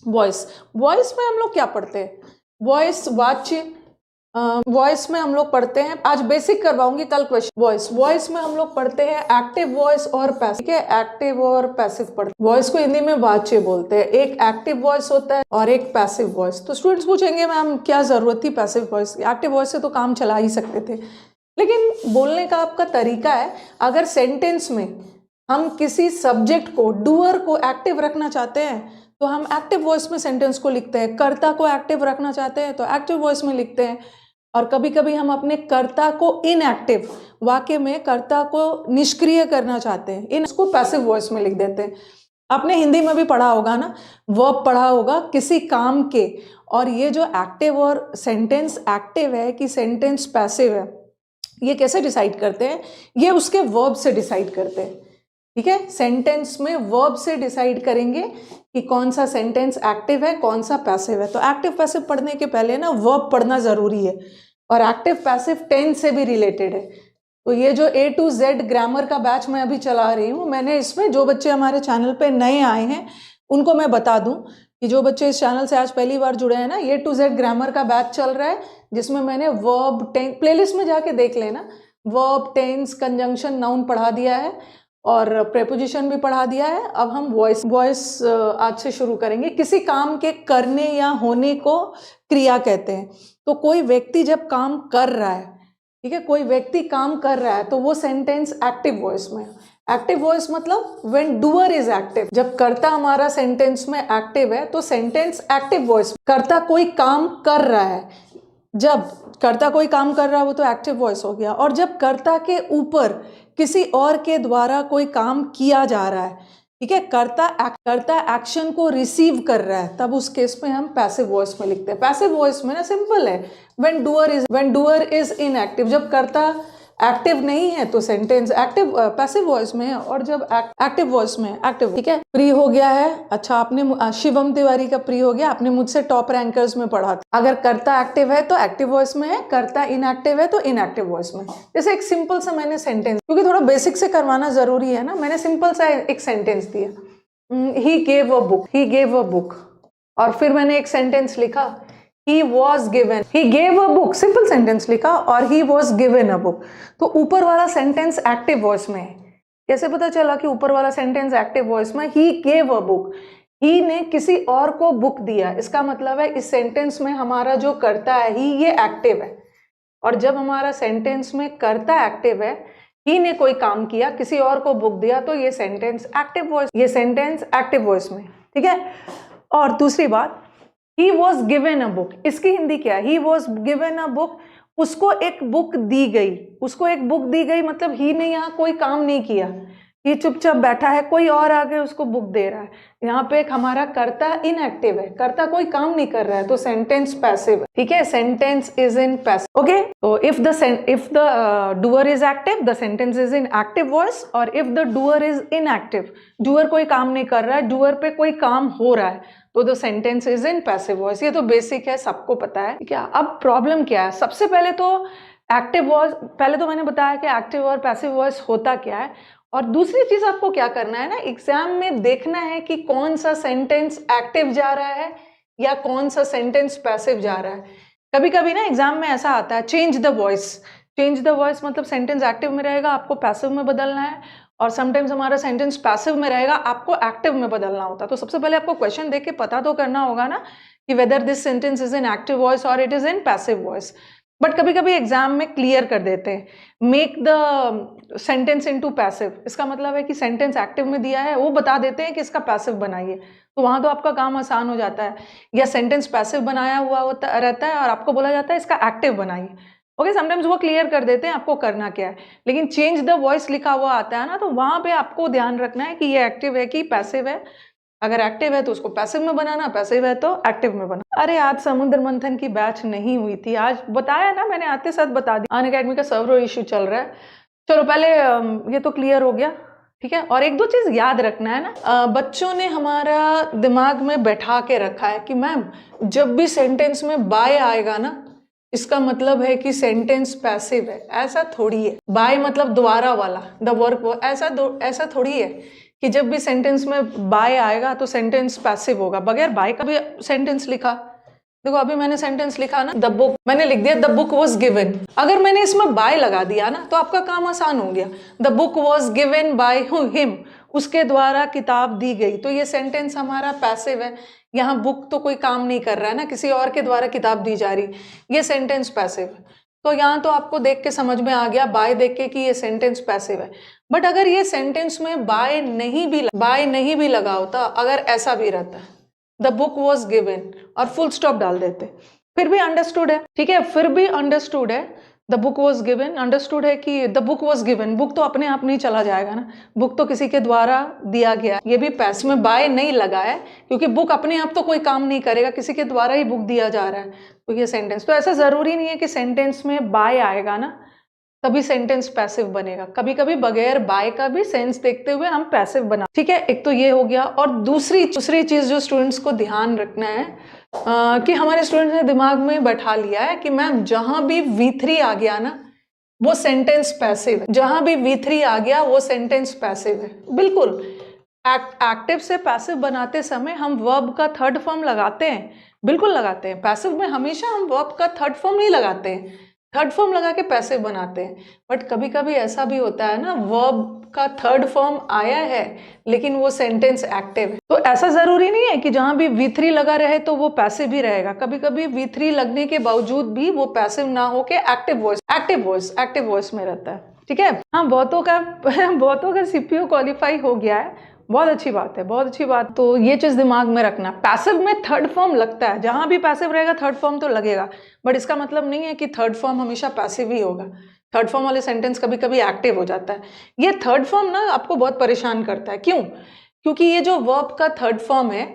Voice, voice में हम लोग क्या पढ़ते हैं? वॉइस वाच्य, वॉइस में हम लोग पढ़ते हैं, आज बेसिक करवाऊंगी, कल क्वेश्चन। वॉइस में हम लोग पढ़ते हैं एक्टिव वॉइस और पैसिव, ठीक है, एक्टिव और पैसिव पढ़ते हैं। वॉइस को हिंदी में वाच्य बोलते हैं। एक एक्टिव वॉइस होता है और एक पैसिव वॉइस। तो स्टूडेंट्स पूछेंगे मैम क्या जरूरत थी पैसिव वॉइस, एक्टिव वॉइस से तो काम चला ही सकते थे। लेकिन बोलने का आपका तरीका है। अगर सेंटेंस में हम किसी सब्जेक्ट को, डूअर को एक्टिव रखना चाहते हैं तो हम एक्टिव वॉइस में सेंटेंस को लिखते हैं। कर्ता को एक्टिव रखना चाहते हैं तो एक्टिव वॉइस में लिखते हैं। और कभी कभी हम अपने कर्ता को इनएक्टिव, वाक्य में कर्ता को निष्क्रिय करना चाहते हैं, इन इसको पैसिव वॉइस में लिख देते हैं। आपने हिंदी में भी पढ़ा होगा ना, वर्ब पढ़ा होगा किसी काम के। और ये जो एक्टिव और सेंटेंस एक्टिव है कि सेंटेंस पैसिव है, ये कैसे डिसाइड करते हैं? ये उसके वर्ब से डिसाइड करते हैं, ठीक है। सेंटेंस में वर्ब से डिसाइड करेंगे कि कौन सा सेंटेंस एक्टिव है, कौन सा पैसिव है। तो एक्टिव पैसिव पढ़ने के पहले ना वर्ब पढ़ना जरूरी है। और एक्टिव पैसिव टेंस से भी रिलेटेड है। तो ये जो A to Z ग्रामर का बैच मैं अभी चला रही हूँ, मैंने इसमें जो बच्चे हमारे चैनल पे नए आए हैं उनको मैं बता दूं कि जो बच्चे इस चैनल से आज पहली बार जुड़े हैं ना, A to Z ग्रामर का बैच चल रहा है, जिसमें मैंने वर्ब टेंस, प्लेलिस्ट में जाके देख लेना, वर्ब टेंस कंजंक्शन नाउन पढ़ा दिया है और प्रेपोजिशन भी पढ़ा दिया है। अब हम वॉइस आज से शुरू करेंगे। किसी काम के करने या होने को क्रिया कहते हैं। तो कोई व्यक्ति जब काम कर रहा है, ठीक है, कोई व्यक्ति काम कर रहा है तो वो सेंटेंस एक्टिव वॉइस में। एक्टिव वॉइस मतलब व्हेन डूअर इज एक्टिव, जब कर्ता हमारा सेंटेंस में एक्टिव है तो सेंटेंस एक्टिव वॉइस। कर्ता कोई काम कर रहा है, जब कर्ता कोई काम कर रहा है वो तो एक्टिव वॉइस हो गया। और जब कर्ता के ऊपर किसी और के द्वारा कोई काम किया जा रहा है, ठीक है, कर्ता एक्शन को रिसीव कर रहा है, तब उस केस में हम पैसिव वॉइस में लिखते हैं। पैसिव वॉइस में ना सिंपल है, व्हेन डूअर इज इनएक्टिव, जब कर्ता एक्टिव नहीं है तो सेंटेंस एक्टिव पैसिव वॉइस में है, और जब एक्टिव वॉइस में एक्टिव, ठीक है। प्री हो गया है, अच्छा आपने शिवम तिवारी का प्री हो गया, आपने मुझसे टॉप रैंकर्स में पढ़ा था। अगर कर्ता एक्टिव है तो एक्टिव वॉइस में है, कर्ता इनएक्टिव है तो इनएक्टिव वॉइस में। जैसे एक सिंपल सा मैंने सेंटेंस, क्योंकि थोड़ा बेसिक से करवाना जरूरी है ना, मैंने सिंपल सा एक सेंटेंस दिया, ही गेव अ बुक, और फिर मैंने एक सेंटेंस लिखा, he was given, he gave a book, simple sentence लिखा, और he was given a book। तो ऊपर वाला सेंटेंस एक्टिव वॉइस में है। कैसे पता चला कि ऊपर वाला सेंटेंस एक्टिव वॉइस में? he gave a book, he ने किसी और को बुक दिया, इसका मतलब है इस सेंटेंस में हमारा जो कर्ता है he, ये एक्टिव है। और जब हमारा सेंटेंस में कर्ता एक्टिव है, ही ने कोई काम किया, किसी और को बुक दिया, तो ये सेंटेंस एक्टिव वॉइस, ये सेंटेंस एक्टिव वॉइस में, ठीक है। और दूसरी बात, he was given a book, इसकी हिंदी क्या है? he was given a book, उसको एक बुक दी गई, उसको एक बुक दी गई मतलब ही ने यहाँ कोई काम नहीं किया, ये चुपचाप बैठा है, कोई और आगे उसको बुक दे रहा है। यहाँ पे एक हमारा कर्ता इनएक्टिव है, कर्ता कोई काम नहीं कर रहा है, तो सेंटेंस पैसिव है, ठीक है, sentence is in passive. Okay, तो if the doer is active the sentence is in active voice, और if the doer is inactive, doer कोई काम नहीं कर रहा है, डूअर पे कोई काम हो रहा है, तो the sentence is in passive voice. ये तो बेसिक है, सबको पता है क्या। अब प्रॉब्लम क्या है? सबसे पहले तो एक्टिव वॉइस, पहले तो मैंने बताया कि एक्टिव और पैसिव वॉइस होता क्या है, और दूसरी चीज आपको क्या करना है ना, एग्जाम में देखना है कि कौन सा सेंटेंस एक्टिव जा रहा है या कौन सा सेंटेंस पैसिव जा रहा है। कभी कभी ना एग्जाम में ऐसा आता है, चेंज द वॉइस मतलब सेंटेंस एक्टिव में रहेगा, आपको पैसिव में बदलना है, और समटाइम्स हमारा सेंटेंस पैसिव में रहेगा, आपको एक्टिव में बदलना होता है। तो सबसे पहले आपको क्वेश्चन देख के पता तो करना होगा ना कि whether this sentence is in active voice और it is in passive voice. But कभी कभी एग्जाम में क्लियर कर देते हैं, make the sentence into passive, इसका मतलब है कि सेंटेंस एक्टिव में दिया है, वो बता देते हैं कि इसका पैसिव बनाइए, तो वहां तो आपका काम आसान हो जाता है। या सेंटेंस पैसिव बनाया हुआ होता रहता है और आपको बोला जाता है इसका एक्टिव बनाइए। ओके, समटाइम्स वो क्लियर कर देते हैं आपको करना क्या है, लेकिन चेंज द वॉइस लिखा हुआ आता है ना, तो वहां पे आपको ध्यान रखना है कि ये एक्टिव है कि पैसिव है। अगर एक्टिव है तो उसको पैसिव में बनाना, पैसिव है तो एक्टिव में बनाना। अरे आज समुद्र मंथन की बैच नहीं हुई थी, आज बताया ना मैंने, आते साथ बता दिया, अनअकैडमी का सर्वर इशू चल रहा है। चलो पहले ये तो क्लियर हो गया, ठीक है। और एक दो चीज याद रखना है ना, बच्चों ने हमारा दिमाग में बैठा के रखा है कि मैम जब भी सेंटेंस में बाय आएगा ना, इसका मतलब है कि सेंटेंस पैसिव है। ऐसा थोड़ी है, बाय मतलब द्वारा वाला, द वर्क, ऐसा थोड़ी है कि जब भी सेंटेंस में बाय आएगा तो सेंटेंस पैसिव होगा। बगैर बाय का भी सेंटेंस लिखा, देखो अभी मैंने सेंटेंस लिखा ना, द बुक, मैंने लिख दिया द बुक वॉज गिवन। अगर मैंने इसमें बाय लगा दिया ना तो आपका काम आसान हो गया। The book was given by him, उसके द्वारा किताब दी गई, तो ये सेंटेंस हमारा पैसिव है। यहाँ बुक तो कोई काम नहीं कर रहा है ना, किसी और के द्वारा किताब दी जा रही, ये सेंटेंस पैसिव है। तो यहाँ तो आपको देख के समझ में आ गया, बाय देख के, कि ये सेंटेंस पैसिव है। बट अगर ये सेंटेंस में बाय नहीं भी लगा होता, अगर ऐसा भी रहता, द बुक वॉज गिवन और फुल स्टॉप डाल देते, फिर भी अंडरस्टूड है, ठीक है, फिर भी अंडरस्टूड है। The book was given, understood है कि the book was given, book तो अपने आप नहीं चला जाएगा ना, बुक तो किसी के द्वारा दिया गया। ये भी पैस में बाय नहीं लगा है, क्योंकि बुक अपने आप तो कोई काम नहीं करेगा, किसी के द्वारा ही बुक दिया जा रहा है। तो ये सेंटेंस, तो ऐसा जरूरी नहीं है कि सेंटेंस में बाय आएगा ना तभी सेंटेंस पैसिव बनेगा। कभी कभी बगैर बाय का भी सेंस देखते हुए हम पैसिव बना, ठीक है। एक तो ये हो गया। और दूसरी चीज जो स्टूडेंट्स को ध्यान रखना है कि हमारे स्टूडेंट्स ने दिमाग में बैठा लिया है कि मैम जहां भी V3 आ गया ना वो सेंटेंस पैसिव है, जहां भी V3 आ गया वो सेंटेंस पैसिव है। बिल्कुल, एक्टिव से पैसिव बनाते समय हम वर्ब का थर्ड फॉर्म लगाते हैं, बिल्कुल लगाते हैं। पैसिव में हमेशा हम वर्ब का थर्ड फॉर्म नहीं लगाते हैं, थर्ड फॉर्म लगा के पैसिव बनाते हैं। बट कभी कभी ऐसा भी होता है ना, वर्ब का थर्ड फॉर्म आया है लेकिन वो सेंटेंस एक्टिव है। तो ऐसा जरूरी नहीं है कि जहां भी V3 लगा रहे तो वो पैसिव ही रहेगा। कभी कभी V3 लगने के बावजूद भी वो पैसिव ना होके एक्टिव वॉइस में रहता है, ठीक है। हाँ, बहुतों का CPO क्वालिफाई हो गया है, बहुत अच्छी बात है, बहुत अच्छी बात। तो ये चीज दिमाग में रखना, पैसिव में थर्ड फॉर्म लगता है, जहां भी पैसिव रहेगा थर्ड फॉर्म तो लगेगा, बट इसका मतलब नहीं है कि थर्ड फॉर्म हमेशा पैसिव ही होगा। थर्ड फॉर्म वाले सेंटेंस कभी कभी एक्टिव हो जाता है। ये थर्ड फॉर्म ना आपको बहुत परेशान करता है। क्यों? क्योंकि ये जो वर्ब का थर्ड फॉर्म है,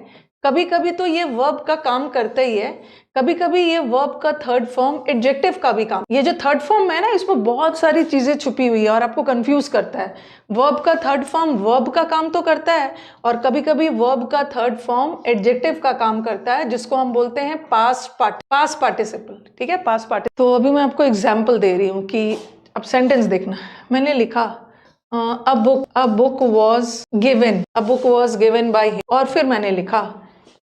कभी कभी तो ये वर्ब का काम करता ही है, कभी कभी ये वर्ब का थर्ड फॉर्म एडजेक्टिव का भी काम। ये जो थर्ड फॉर्म है ना, इसमें बहुत सारी चीजें छुपी हुई है और आपको कंफ्यूज करता है। वर्ब का थर्ड फॉर्म वर्ब का काम तो करता है, और कभी कभी वर्ब का थर्ड फॉर्म एडजेक्टिव का काम करता है, जिसको हम बोलते हैं पास्ट पार्टिसिपल, ठीक है, पास्ट पार्टिसिपल। तो अभी मैं आपको एग्जाम्पल दे रही हूँ कि अब सेंटेंस देखना। मैंने लिखा a book was given by him, और फिर मैंने लिखा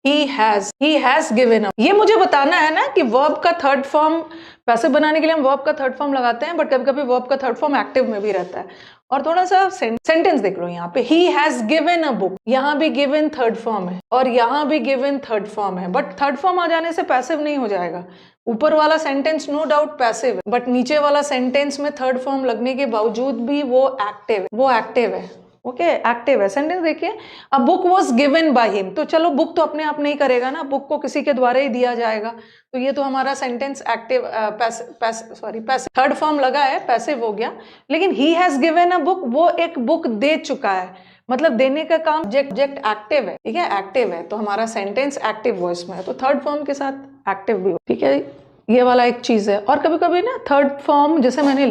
he has given up। ये मुझे बताना है ना कि वर्ब का थर्ड फॉर्म, पैसिव बनाने के लिए हम वर्ब का थर्ड फॉर्म लगाते हैं, बट कभी कभी वर्ब का थर्ड फॉर्म एक्टिव में भी रहता है। और थोड़ा सा सेंटेंस देख लो, यहाँ पे he has given a book, यहाँ भी given थर्ड फॉर्म है और यहाँ भी given थर्ड फॉर्म है, बट थर्ड फॉर्म आ जाने से पैसिव नहीं हो जाएगा। ऊपर वाला सेंटेंस नो डाउट पैसिव है, बट नीचे वाला सेंटेंस में थर्ड फॉर्म लगने के बावजूद भी वो एक्टिव है। ओके, एक्टिव है। सेंटेंस देखिए, अ book was given by him, तो चलो बुक तो अपने आप नहीं करेगा ना, बुक को किसी के द्वारा ही दिया जाएगा, तो ये तो हमारा sentence active passive third form लगा है, पैसिव हो गया। लेकिन he has given a book, वो एक बुक दे चुका है, मतलब देने का काम, ऑब्जेक्ट एक्टिव है, ठीक है, एक्टिव है, तो हमारा सेंटेंस एक्टिव वॉइस में है, तो थर्ड फॉर्म के साथ एक्टिव भी हो, ठीक है। ये वाला एक चीज है। और कभी कभी ना थर्ड फॉर्म, जैसे मैंने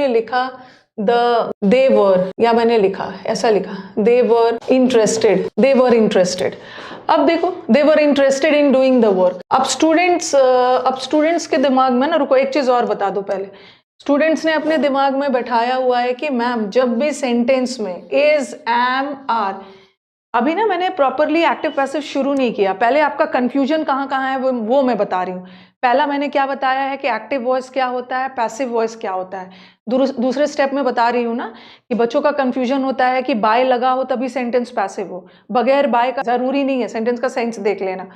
लिखा दे वर, या मैंने लिखा ऐसा लिखा दे वर इंटरेस्टेड। अब देखो, they were interested in doing the work. अब स्टूडेंट्स के दिमाग में ना, रुको एक चीज और बता दो पहले, स्टूडेंट्स ने अपने दिमाग में बैठाया हुआ है कि मैम जब भी सेंटेंस में इज, एम, आर, अभी ना मैंने प्रॉपरली एक्टिव पैसिव शुरू नहीं किया, पहले आपका कंफ्यूजन कहाँ है वो मैं बता रही हूँ। पहला मैंने क्या बताया है कि एक्टिव वॉइस क्या होता है, पैसिव वॉइस क्या होता है। दूसरे स्टेप में बता रही हूँ ना कि बच्चों का कंफ्यूजन होता है कि बाय लगा हो तभी सेंटेंस पैसिव हो, बगैर बाय का जरूरी नहीं है, सेंटेंस का सेंस देख लेना।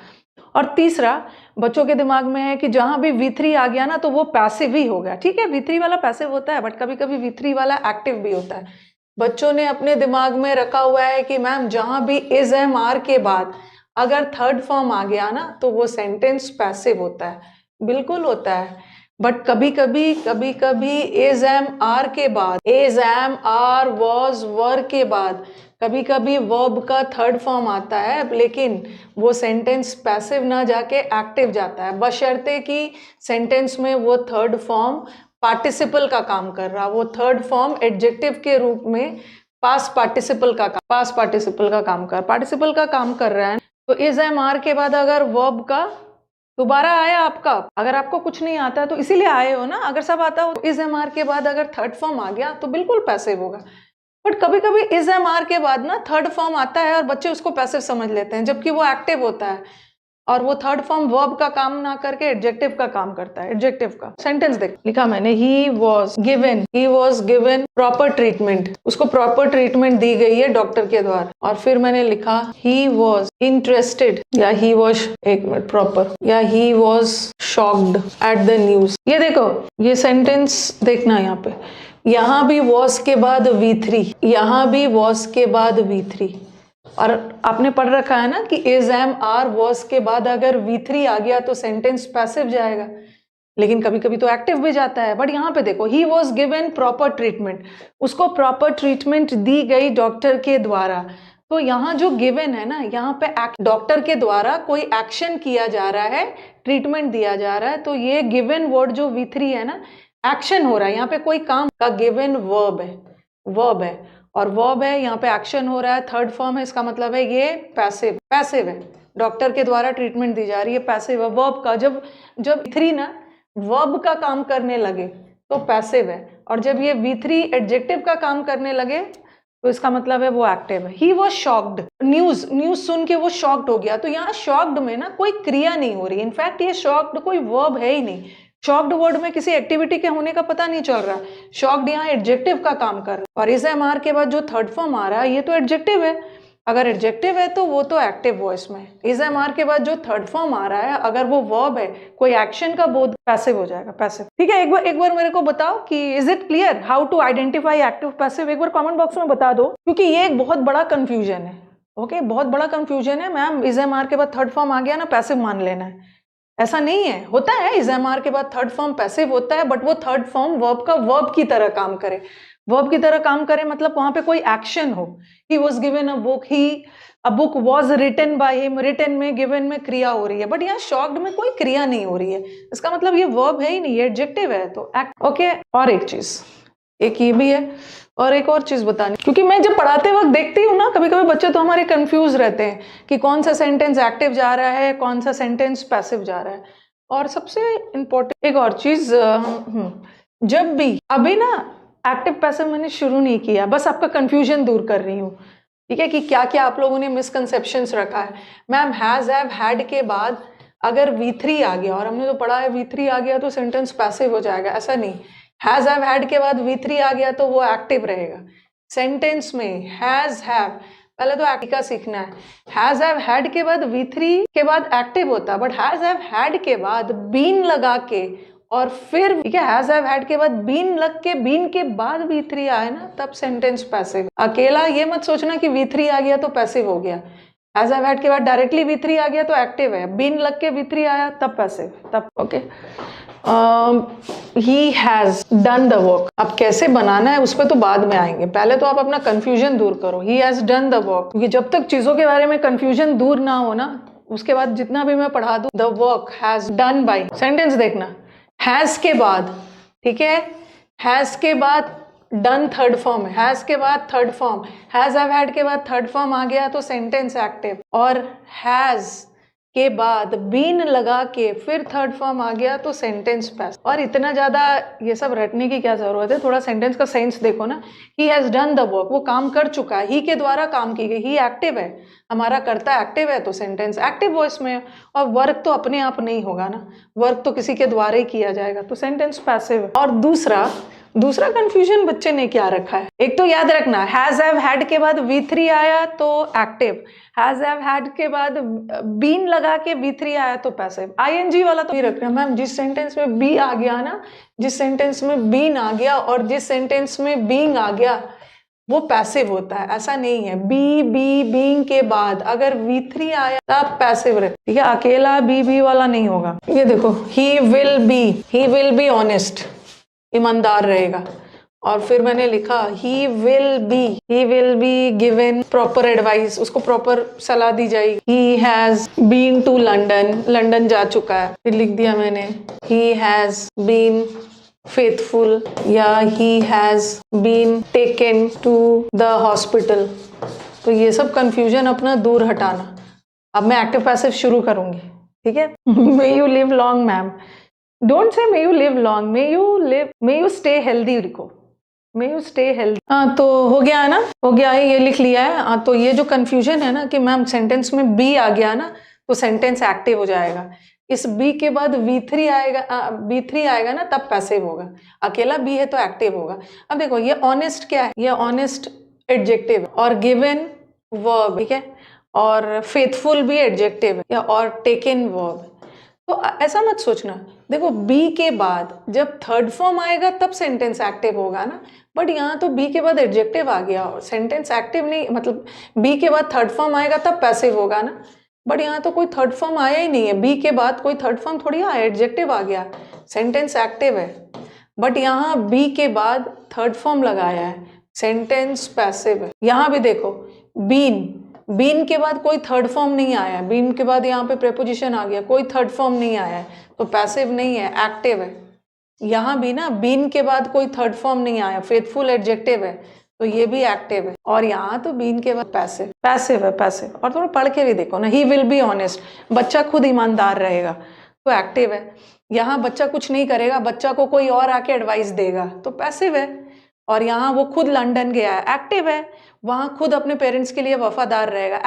और तीसरा, बच्चों के दिमाग में है कि जहां भी V3 आ गया ना तो वो पैसिव ही हो गया, ठीक है, V3 वाला पैसिव होता है, बट कभी कभी V3 वाला एक्टिव भी होता है। बच्चों ने अपने दिमाग में रखा हुआ है कि मैम जहां भी इज, एम, आर के बाद अगर थर्ड फॉर्म आ गया ना तो वो सेंटेंस पैसिव होता है, बिल्कुल होता है। बट कभी कभी इज, एम, आर के बाद, इज, एम, आर, वॉज, वर के बाद कभी कभी वर्ब का थर्ड फॉर्म आता है, लेकिन वो सेंटेंस पैसिव ना जाके एक्टिव जाता है, बशर्ते कि सेंटेंस में वो थर्ड फॉर्म पार्टिसिपल का काम कर रहा, वो थर्ड फॉर्म एडजेक्टिव के रूप में पास्ट पार्टिसिपल का काम कर रहा है। तो इज, एम, आर के बाद अगर वर्ब का दोबारा आया आपका, अगर आपको कुछ नहीं आता तो इसीलिए आए हो ना, अगर सब आता हो, इज, एम, आर के बाद अगर थर्ड फॉर्म आ गया तो बिल्कुल पैसिव होगा। बट कभी कभी इज एम आर के बाद ना थर्ड फॉर्म आता है और बच्चे उसको पैसिव समझ लेते हैं, जबकि वो एक्टिव होता है और वो थर्ड फॉर्म वर्ब का काम ना करके एडजेक्टिव का काम करता है। एडजेक्टिव का सेंटेंस देख लिखा मैंने, ही वॉज गिवन प्रॉपर ट्रीटमेंट, उसको प्रॉपर ट्रीटमेंट दी गई है डॉक्टर के द्वारा। और फिर मैंने लिखा ही वॉज इंटरेस्टेड, या ही वॉज, एक मिनट, प्रॉपर, या he was shocked at the news. ये देखो, ये सेंटेंस देखना यहाँ पे, यहाँ भी वॉज के बाद V3, यहाँ भी वॉज के बाद V3, और आपने पढ़ रखा है ना कि इज एम आर वॉज के बाद अगर V3 आ गया तो सेंटेंस पैसिव जाएगा, लेकिन कभी कभी तो एक्टिव भी जाता है। बट यहाँ पे देखो, ही वॉज गिवन प्रॉपर ट्रीटमेंट, उसको प्रॉपर ट्रीटमेंट दी गई डॉक्टर के द्वारा। तो यहाँ जो गिवन है ना, यहाँ पे डॉक्टर के द्वारा कोई एक्शन किया जा रहा है, ट्रीटमेंट दिया जा रहा है, तो ये गिवन वर्ड जो V3 है ना, एक्शन हो रहा है यहाँ पे, कोई काम का गिवन वर्ब है और वर्ब है, यहाँ पे एक्शन हो रहा है, थर्ड फॉर्म है, इसका मतलब है ये पैसिव है, डॉक्टर के द्वारा ट्रीटमेंट दी जा रही है, पैसिव है। वर्ब का जब V3 ना वर्ब का काम करने लगे तो पैसिव है, और जब ये V3 एडजेक्टिव का काम करने लगे तो इसका मतलब है वो एक्टिव है। ही वॉज शॉक्ड, न्यूज सुन के वो शॉक्ड हो गया, तो यहाँ शॉक्ड में ना कोई क्रिया नहीं हो रही, इनफैक्ट ये शॉक्ड कोई वर्ब है ही नहीं। शॉक्ड वर्ड में किसी एक्टिविटी के होने का पता नहीं चल रहा। शॉक्ड यहाँ एडजेक्टिव का काम कर रहा है, और इज एम आर के बाद जो थर्ड फॉर्म आ रहा है ये तो एडजेक्टिव है। अगर एडजेक्टिव है तो वो तो एक्टिव वॉइस में, इज एम आर के बाद जो थर्ड फॉर्म आ रहा है अगर वो वर्ब है, कोई एक्शन का बोध, पैसिव हो जाएगा, पैसिव। ठीक है, एक बार मेरे को बताओ कि is it clear how to identify active passive, एक बार कमेंट बॉक्स में बता दो, क्योंकि ये एक बहुत बड़ा कंफ्यूजन है। ओके, बहुत बड़ा कंफ्यूजन है। मैम इज एम आर के बाद थर्ड फॉर्म आ गया ना, पैसिव मान लेना है, ऐसा नहीं है। होता है इज एम आर के बाद थर्ड फॉर्म पैसिव होता है, बट वो थर्ड फॉर्म वर्ब का वर्ब की तरह काम करे। वर्ब की तरह काम करे मतलब वहां पे कोई एक्शन हो। He was given a book, a book was written by him, written में, गिवन में क्रिया हो रही है, बट यहाँ शॉक्ड में कोई क्रिया नहीं हो रही है, इसका मतलब ये वर्ब है ही नहीं, ये एडजेक्टिव है, तो एक्ट। ओके, और एक चीज, एक ये भी है और एक और चीज बतानी, क्योंकि मैं जब पढ़ाते वक्त देखती हूँ ना, कभी कभी बच्चे तो हमारे कंफ्यूज रहते हैं कि कौन सा सेंटेंस एक्टिव जा रहा है, कौन सा सेंटेंस पैसिव जा रहा है। और सबसे इम्पोर्टेंट एक और चीज, जब भी अभी ना एक्टिव पैसिव मैंने शुरू नहीं किया, बस आपका कंफ्यूजन दूर कर रही हूँ, ठीक है, कि क्या क्या आप लोगों ने मिसकंसेप्शंस रखा है। मैम हैज, हैव, हैड के बाद अगर V3 आ गया, और हमने तो पढ़ा है V3 आ गया तो सेंटेंस पैसिव हो जाएगा, ऐसा नहीं। हैज, हैव, हैड के बाद V3 आ गया तो वो एक्टिव रहेगा। सेंटेंस में हैज, हैव, पहले तो एक्टिव का सीखना है। हैज, हैव, हैड के बाद V3 के बाद एक्टिव होता, बट हैज, हैव, हैड के बाद बीन लगा के और फिर, ठीक है, हैज, हैव, हैड के बाद बीन लग के, बीन के बाद V3 आए ना, तब सेंटेंस पैसिव। अकेला ये मत सोचना कि V3 आ गया तो पैसिव हो गया। हैज, हैव, हैड के बाद डायरेक्टली V3 आ गया तो एक्टिव है, बीन लग के V3 आया तब पैसिव, तब। Okay, he has done the work, अब कैसे बनाना है उस पर तो बाद में आएंगे, पहले तो आप अपना कंफ्यूजन दूर करो। He has done the work, क्योंकि जब तक चीजों के बारे में कंफ्यूजन दूर ना हो ना, उसके बाद जितना भी मैं पढ़ा दूं, the work has done by, sentence देखना, हैज के बाद, ठीक है, हैज के बाद डन थर्ड फॉर्म है, हैज के बाद third form, has, have, had के बाद थर्ड फॉर्म आ गया तो सेंटेंस एक्टिव, और हैज के बाद बीन लगा के फिर थर्ड फॉर्म आ गया तो सेंटेंस पैसिव। और इतना ज्यादा ये सब रटने की क्या जरूरत है, थोड़ा सेंटेंस का सेंस देखो ना। He has done the work, वो काम कर चुका है, ही के द्वारा काम की गई, ही एक्टिव है, हमारा कर्ता एक्टिव है तो सेंटेंस एक्टिव वॉइस में। और वर्क तो अपने आप नहीं होगा ना, वर्क तो किसी के द्वारा ही किया जाएगा, तो सेंटेंस पैसिव है। और दूसरा कंफ्यूजन बच्चे ने क्या रखा है, एक तो याद रखना, हैज, हैव, हैड के बाद V3 आया तो एक्टिव, हैज, हैव, हैड के बाद बीन लगा के V3 आया तो पैसिव। ING वाला तो ये रखना मैम, जिस सेंटेंस में बी आ गया ना, जिस सेंटेंस में बीन आ गया और जिस सेंटेंस में बीइंग आ गया वो पैसिव होता है, ऐसा नहीं है। बीइंग के बाद अगर V3 आया तब पैसिव रहे, ठीक है, अकेला बी वाला नहीं होगा। ये देखो, ही विल बी ऑनेस्ट, ईमानदार रहेगा। और फिर मैंने लिखा he will be given proper advice, उसको प्रॉपर सलाह दी जाएगी। He has been to London जा चुका है। फिर लिख दिया मैंने ही हैज बीन फेथफुल, या he has been taken to the hospital. तो ये सब कंफ्यूजन अपना दूर हटाना। अब मैं एक्टिव पैसिव शुरू करूंगी, ठीक है। May you live long ma'am, don't say may you live long, may you stay healthy लिखो, मे यू स्टे हेल्दी। तो हो गया है ना, हो गया है, ये लिख लिया है। तो ये जो कंफ्यूजन है ना कि मैम सेंटेंस में बी आ गया ना तो सेंटेंस एक्टिव हो जाएगा, इस बी के बाद V3 आएगा, B3 आएगा ना तब पैसिव होगा, अकेला बी है तो एक्टिव होगा। अब देखो ये ऑनेस्ट क्या है, ये ऑनेस्ट एडजेक्टिव और गिवन वर्ब, ठीक है, और फेथफुल भी एडजेक्टिव है, या और टेकन वर्ब। तो ऐसा मत सोचना, देखो बी के बाद जब थर्ड फॉर्म आएगा तब सेंटेंस एक्टिव होगा ना, बट यहाँ तो बी के बाद एडजेक्टिव आ गया और सेंटेंस एक्टिव नहीं, मतलब बी के बाद थर्ड फॉर्म आएगा तब पैसिव होगा ना, बट यहाँ तो कोई थर्ड फॉर्म आया ही नहीं है, बी के बाद कोई थर्ड फॉर्म थोड़ी आया, एडजेक्टिव आ गया, सेंटेंस एक्टिव है। बट यहाँ बी के बाद थर्ड फॉर्म लगाया है, सेंटेंस पैसिव है। यहाँ भी देखो बीन, बीन के बाद कोई थर्ड फॉर्म नहीं आया है, बीन के बाद यहाँ पे प्रेपोजिशन आ गया, कोई थर्ड फॉर्म नहीं आया है, तो पैसिव नहीं है, एक्टिव है। यहाँ भी ना बीन के बाद कोई थर्ड फॉर्म नहीं आया, फेथफुल एडजेक्टिव है, तो ये भी एक्टिव है। और यहाँ तो बीन के बाद पैसिव, पैसिव है, पैसिव। और थोड़ा पढ़ के भी देखो ना, ही विल बी ऑनेस्ट, बच्चा खुद ईमानदार रहेगा तो एक्टिव है। यहाँ बच्चा कुछ नहीं करेगा, बच्चा को कोई और आके एडवाइस देगा तो पैसिव है। और यहाँ वो खुद लंदन गया है, एक्टिव है। वहाँ खुद अपने पेरेंट्स के लिए वफादार रहेगा,